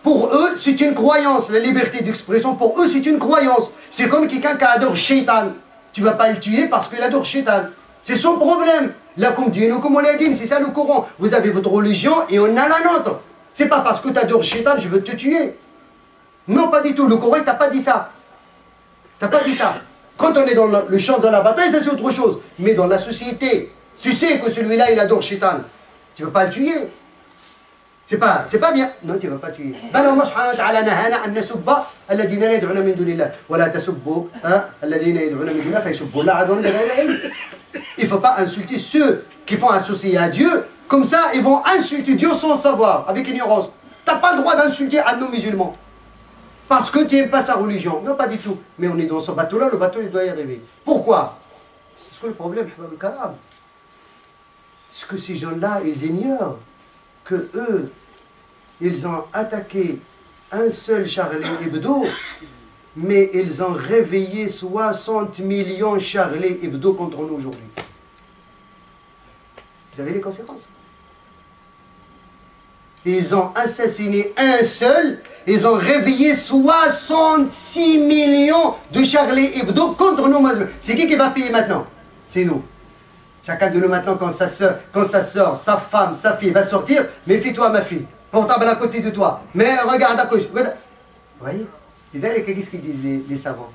Pour eux, c'est une croyance. La liberté d'expression, pour eux, c'est une croyance. C'est comme quelqu'un qui adore Shaitan. Tu ne vas pas le tuer parce qu'il adore Shaitan. C'est son problème. Là, comme dit, comme on l'a dit, c'est ça le Coran. Vous avez votre religion et on a la nôtre. C'est pas parce que tu adores Shaitan, je veux te tuer. Non, pas du tout. Le Coran, il t'a pas dit ça. T'as pas dit ça. Quand on est dans le champ de la bataille, ça c'est autre chose. Mais dans la société, tu sais que celui-là, il adore Shaitan. Tu ne veux pas le tuer. C'est pas bien. Non, tu ne vas pas tuer. بل الله سبحانه وتعالى نهانا أن نسب الذين لا يدعون من دون الله ولا تسبوا الذين يدعون من دون الله فيسبوا الله عدوا بغير علم. Il ne faut pas insulter ceux qui font associer à Dieu. Comme ça, ils vont insulter Dieu sans savoir, avec ignorance. Tu n'as pas le droit d'insulter un non-musulman. Parce que tu n'aimes pas sa religion. Non, pas du tout. Mais on est dans ce bateau-là, le bateau, il doit y arriver. Pourquoi? Parce que le problème, c'est que ces gens-là, ils ignorent que eux, ils ont attaqué un seul Charlie Hebdo, mais ils ont réveillé 60 millions Charlie Hebdo contre nous aujourd'hui. Vous avez les conséquences? Ils ont assassiné un seul, ils ont réveillé 66 millions de Charlie Hebdo contre nous. C'est qui va payer maintenant? C'est nous. Chacun de nous maintenant, quand sa soeur, sa femme, sa fille va sortir, méfie-toi ma fille, portable à côté de toi, mais regarde à gauche. Vous voyez? Et d'ailleurs, qu'est-ce qu'ils disent les savants?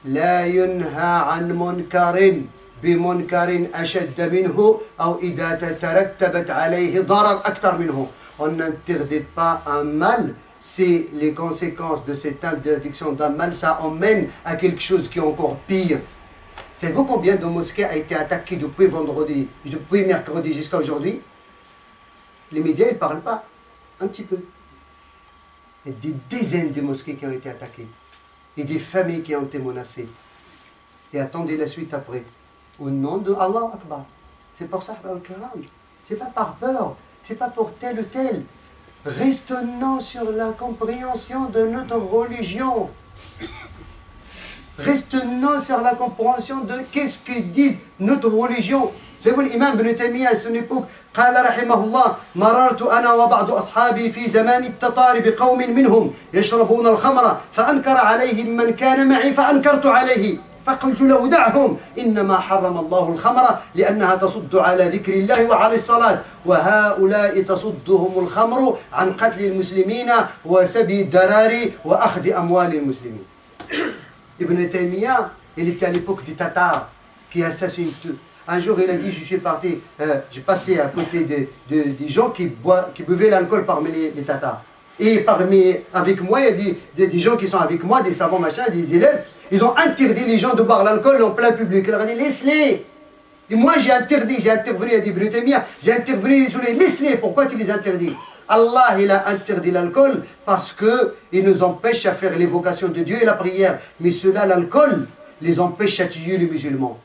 La yunha an munkarin bi munkarin ashad minhu ou idha tarattabat alayhi darar aktar minhu. On n'interdit pas un mal, c'est les conséquences de cette interdiction d'un mal, ça emmène à quelque chose qui est encore pire. Savez-vous combien de mosquées a été attaquées depuis vendredi, depuis mercredi jusqu'à aujourd'hui? Les médias, ils ne parlent pas. Un petit peu. Il y a des dizaines de mosquées qui ont été attaquées. Et des familles qui ont été menacées. Et attendez la suite après. Au nom de Allah Akbar. C'est pour ça, c'est pas par peur. C'est pas pour tel ou tel. Restons sur la compréhension de notre religion. Restons sur la compréhension de qu'est-ce que disent notre religion. C'est vous l'imam Ibn Taymiyyah à son époque, قال رحمه الله مررت أنا وبعض أصحابي في زمان التتار بقوم منهم يشربون الخمر فأنكر عليهم من كان معي فأنكرت عليه فقلت له دعهم إنما حرم الله الخمر لأنها تصد على ذكر الله وعلى الصلاة وهؤلاء تصدهم الخمر عن قتل المسلمين وسبي الدراري وأخذ أموال المسلمين. Ibn Taymiyyah, il était à l'époque des Tatars qui assassinent tout. Un jour, il a dit, je suis parti, j'ai passé à côté des gens qui buvaient l'alcool parmi les Tatars. Et avec moi, il y a des gens qui sont avec moi, des savants, machin, des élèves. Ils ont interdit les gens de boire l'alcool en plein public. Il leur a dit, laisse-les. Et moi, j'ai intervenu, il a dit Ibn Taymiyyah, j'ai intervenu sur les, laisse-les. Pourquoi tu les interdis? Allah, il a interdit l'alcool parce qu'il nous empêche à faire l'évocation de Dieu et la prière. Mais cela, l'alcool, les empêche à tuer les musulmans.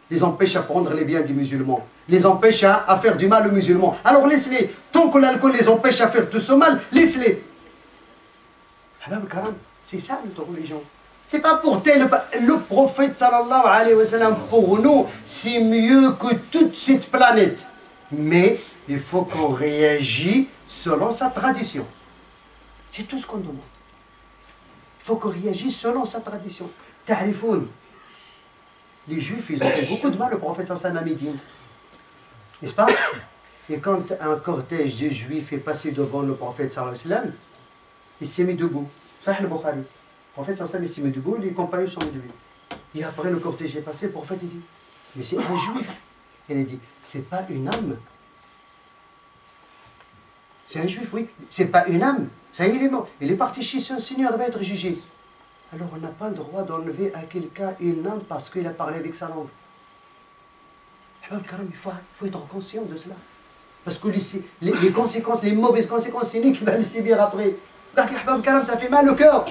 Les empêche à prendre les biens des musulmans. Les empêche à faire du mal aux musulmans. Alors laisse-les. Tant que l'alcool les empêche à faire tout ce mal, laisse-les. C'est ça notre religion. C'est pas pour tel. Le prophète sallallahu alayhi wa sallam, pour nous, c'est mieux que toute cette planète. Mais il faut qu'on réagisse selon sa tradition. C'est tout ce qu'on demande. Il faut qu'on réagisse selon sa tradition. Ta'rifoun. Les Juifs, ils ont fait beaucoup de mal au prophète sallallahu alayhi wa sallam à Médine. N'est-ce pas? Et quand un cortège de Juifs est passé devant le prophète sallallahu alayhi wa sallam, il s'est mis debout. Sahih al-Bukhari. Le prophète sallallahu alayhi wa sallam s'est mis debout, les compagnons sont mis debout. Et après le cortège est passé, le prophète dit, mais c'est un Juif. Il a dit, c'est pas une âme. C'est un Juif, oui. C'est pas une âme. Ça y est, il est mort. Il est parti chez son Seigneur, il va être jugé. Alors on n'a pas le droit d'enlever à quelqu'un une âme parce qu'il a parlé avec sa langue. Il faut être conscient de cela. Parce que les conséquences, les mauvaises conséquences, c'est lui qui va le subir après. Regardez, ça fait mal au cœur.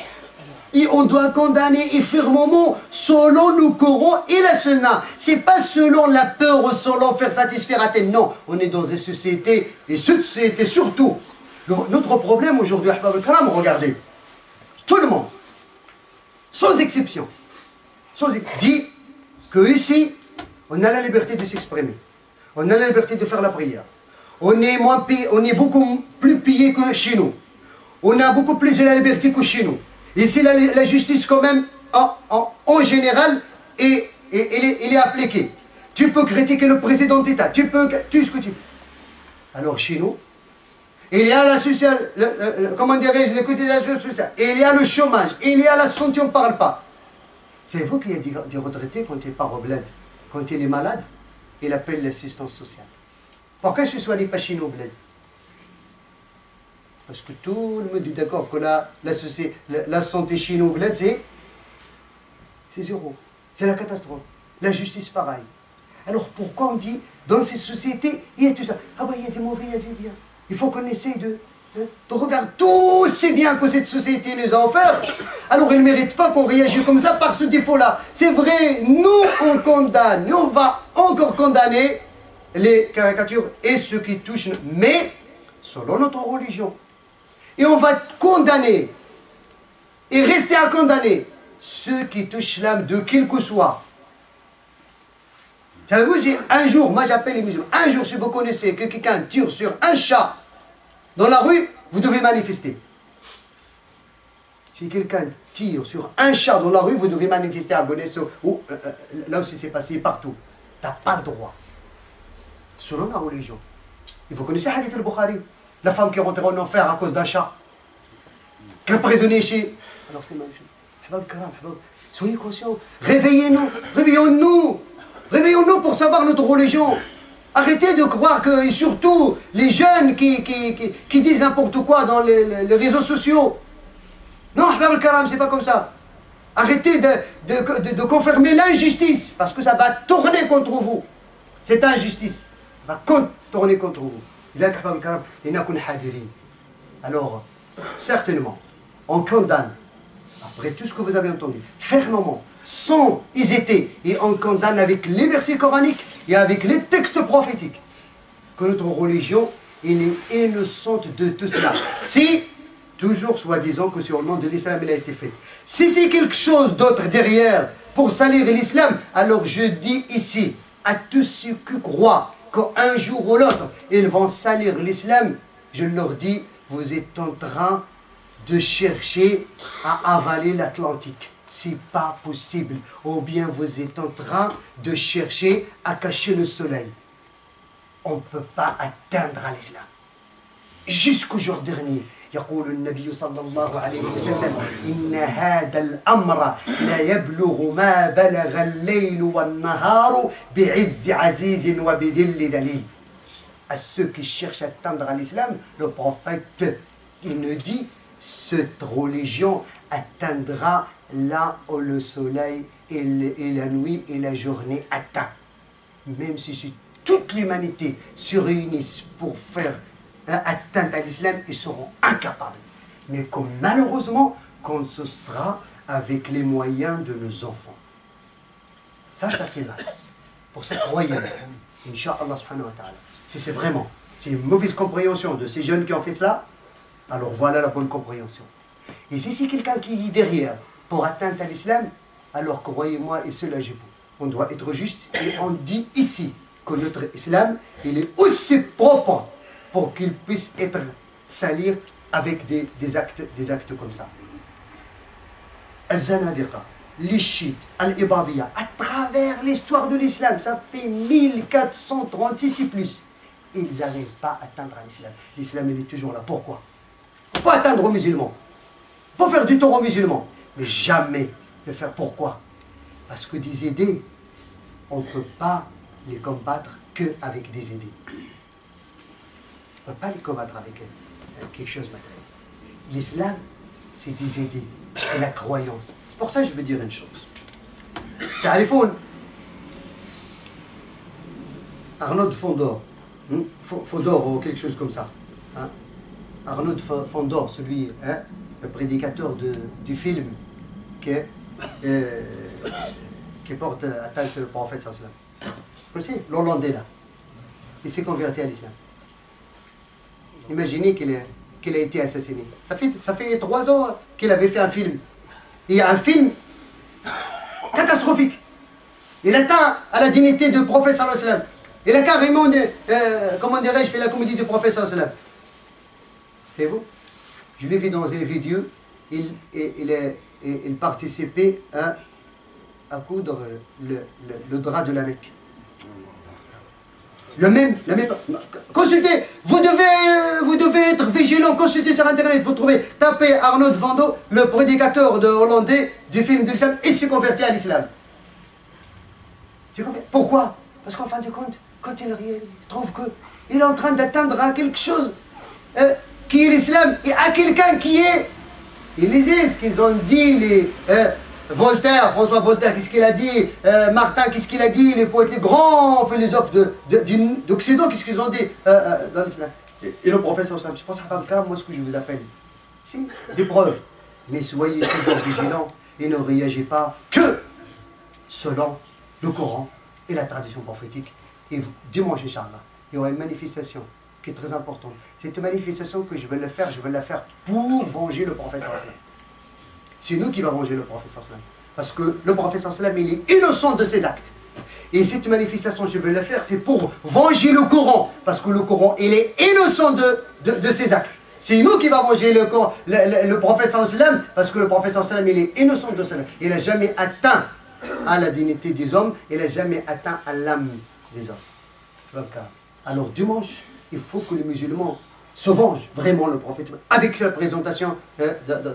Et on doit condamner fermement selon le Coran et la Sunna. C'est pas selon la peur ou selon faire satisfaire à tel. Non, on est dans une société, et cette société surtout. Notre problème aujourd'hui, regardez, tout le monde, sans exception, dit que ici, on a la liberté de s'exprimer. On a la liberté de faire la prière. On est beaucoup plus pillé que chez nous. On a beaucoup plus de la liberté que chez nous. Ici, la justice, quand même, en général, elle est appliquée. Tu peux critiquer le président d'État, tu peux tout ce que tu veux. Alors, chez nous, il y a la sociale, comment dirais-je, les cotisations sociales, il y a le chômage, il y a la santé, on ne parle pas. C'est vous qu'il y a des retraités quand il n'est pas au bled, quand il est malade, il appelle l'assistance sociale. Pourquoi je suis allé pas chez nous au bled? Parce que tout le monde est d'accord que la santé chez nous au bled, c'est zéro. C'est la catastrophe. La justice, pareil. Alors pourquoi on dit, dans ces sociétés, il y a tout ça? Ah ben il y a des mauvais, il y a du bien. Il faut qu'on essaye de regarder tous ces biens que cette société nous a offerts. Alors ils ne méritent pas qu'on réagisse comme ça par ce défaut-là. C'est vrai, nous on condamne, et on va encore condamner les caricatures et ceux qui touchent, mais selon notre religion. Et on va condamner, et rester à condamner, ceux qui touchent l'âme de qui que soit. Savez-vous, si un jour, moi j'appelle les musulmans, un jour si vous connaissez que quelqu'un tire sur un chat dans la rue, vous devez manifester. Si quelqu'un tire sur un chat dans la rue, vous devez manifester à Gonesse ou là aussi c'est passé partout. Tu n'as pas le droit. Selon la religion. Et vous connaissez Hadith al-Bukhari, la femme qui est rentrée en enfer à cause d'un chat, qui est emprisonnée chez... Alors c'est magnifique. Soyez conscients, réveillez-nous, réveillons-nous, réveillons-nous pour savoir notre religion. Arrêtez de croire que, et surtout les jeunes qui disent n'importe quoi dans les réseaux sociaux. Non, Ahbab al-Karam, c'est pas comme ça. Arrêtez de confirmer l'injustice, parce que ça va tourner contre vous. Cette injustice va tourner contre vous. Alors, certainement, on condamne, après tout ce que vous avez entendu, fermement, sans hésiter, et on condamne avec les versets coraniques et avec les textes prophétiques, que notre religion, elle est innocente de tout cela. Si, toujours soi-disant que c'est au nom de l'islam elle a été faite. Si c'est quelque chose d'autre derrière pour salir l'islam, alors je dis ici à tous ceux qui croient qu'un jour ou l'autre, ils vont salir l'islam, je leur dis, vous êtes en train de chercher à avaler l'Atlantique. C'est pas possible. Ou bien vous êtes en train de chercher à cacher le soleil. On ne peut pas atteindre à l'islam. Jusqu'au jour dernier, يقول النبي صلى الله عليه وسلم إن هذا الأمر لا يبلغ ما بلغ الليل والنهار بعز عزيز وبذل دليل. À ceux qui cherchent à atteindre à l'islam, le prophète, il nous dit, cette religion atteindra là où le soleil et la nuit et la journée atteint. Même si toute l'humanité se réunisse pour faire atteinte à l'islam, ils seront incapables. Mais comme malheureusement, quand ce sera avec les moyens de nos enfants. Ça fait mal. Pour cette croyance, Inch'Allah subhanahu wa ta'ala. Si c'est vraiment, c'est une mauvaise compréhension de ces jeunes qui ont fait cela, alors voilà la bonne compréhension. Et si c'est quelqu'un qui est derrière pour atteindre à l'islam, alors croyez-moi, et soulagez-vous. On doit être juste et on dit ici que notre islam, il est aussi propre pour qu'il puisse être salir avec des actes comme ça. Al-Zanadiqa, les chiites, Al-Ibadiyya, à travers l'histoire de l'islam, ça fait 1436 et plus, ils n'arrivent pas à atteindre à l'islam. L'islam, il est toujours là. Pourquoi? Pour pas atteindre aux musulmans, pour faire du tort aux musulmans, mais jamais le faire. Pourquoi? Parce que des idées, on ne peut pas les combattre qu'avec des idées. On ne peut pas les combattre avec quelque chose de matériel. L'islam, c'est des idées, c'est la croyance. C'est pour ça que je veux dire une chose. Ta'rifoun, Arnaud Fondor, Fondor ou quelque chose comme ça. Hein? Arnaud Fondor, celui, hein, le prédicateur du film qui porte atteinte au prophète sallallahu alayhi wa sallam. Vous connaissez l'Hollandais là? Il s'est converti à l'islam. Imaginez qu'il a été assassiné. Ça fait 3 ans qu'il avait fait un film. Il y a un film catastrophique. Il atteint à la dignité de prophète sallallahu alayhi wa sallam. Il a carrément, comment dirais-je, fait la comédie du prophète sallallahu alayhi wa sallam. Savez-vous? Je l'ai vu dans une vidéo. Il participait à coudre le drap de la Mecque. La même. Consultez, vous devez être vigilant, consultez sur Internet, vous trouvez, tapez Arnaud Vando, le prédicateur hollandais du film de l'islam, et s'est converti à l'islam. Pourquoi? Parce qu'en fin de compte, quand il trouve qu'il est en train d'atteindre à quelque chose qui est l'islam, et à quelqu'un qui est... Ils lisent ce qu'ils ont dit, les... Voltaire, François Voltaire, qu'est-ce qu'il a dit? Martin, qu'est-ce qu'il a dit? Les poètes, les grands philosophes d'Occident, qu'est-ce qu'ils ont dit dans l'islam? Et le professeur, je pense à cas, moi ce que je vous appelle, c'est des preuves. Mais soyez toujours vigilants et ne réagissez pas que selon le Coran et la tradition prophétique. Et dimanche, Inch'Allah, il y aura une manifestation qui est très importante. Cette manifestation que je vais la faire pour venger le prophète. C'est nous qui va venger le prophète. Parce que le prophète, il est innocent de ses actes. Et cette manifestation, je vais la faire, c'est pour venger le Coran. Parce que le Coran, il est innocent de ses actes. C'est nous qui va venger le prophète, parce que le prophète, il est innocent de cela. Il n'a jamais atteint à la dignité des hommes, il n'a jamais atteint à l'âme des hommes. Alors dimanche, il faut que les musulmans se vengent vraiment le prophète avec la présentation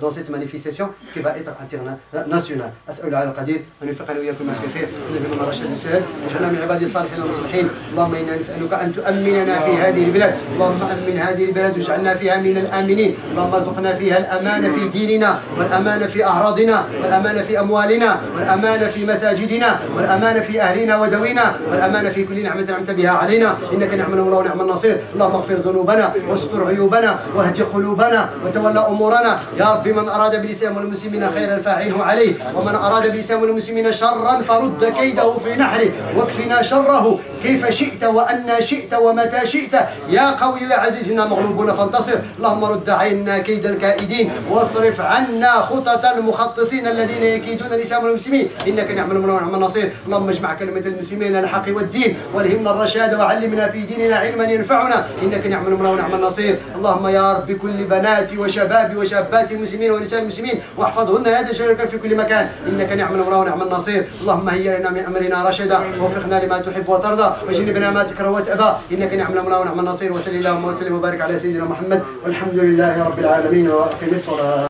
dans cette manifestation qui va être internationale. أسأل على القدير أن يوفقنا وإياكم ما في خير ونبينا ما رشد السلام واجعلنا من عباد الصالحين المصلحين. اللهم إنا نسألك أن تؤمننا في هذه البلاد. اللهم أمن هذه البلاد واجعلنا فيها من الآمنين. اللهم ارزقنا فيها الأمان في ديننا والأمان في أعراضنا والأمان في أموالنا والأمان في مساجدنا والأمان في أهلنا ودوينا والأمان في كل نعمة أنعمت بها علينا إنك نعم المولى ونعم النصير. اللهم اغفر ذنوبنا واستر عيوبنا واهد قلوبنا وتولى أمورنا يا رب. من أراد بالإسلام والمسلمين خيرا فاعينه عليه ومن أراد بالإسلام والمسلمين شرا فرد كيده في نحره واكفنا شره كيف شئت وأن شئت ومتى شئت يا قوي يا عزيز إنا مغلوبون فانتصر. اللهم رد عنا كيد الكائدين واصرف عنا خطط المخططين الذين يكيدون الإسلام والمسلمين إنك نعم المولى ونعم النصير. اللهم اجمع كلمة المسلمين على الحق والدين والهمنا الرشاد وعلمنا في ديننا علما ينفعنا إنك نعم المولى ونعم النصير. اللهم يا رب كل بنات وشباب وشابات المسلمين ونساء المسلمين واحفظهن يدا شركا في كل مكان إنك نعم المولى ونعم النصير. اللهم هيئ لنا من أمرنا رشدا ووفقنا لما تحب وترضى وجنبنا ما تكره وتأبى إنك نعم المولى ونعم النصير. وصلى اللهم وسلم وبارك على سيدنا محمد والحمد لله رب العالمين وأقم الصلاة.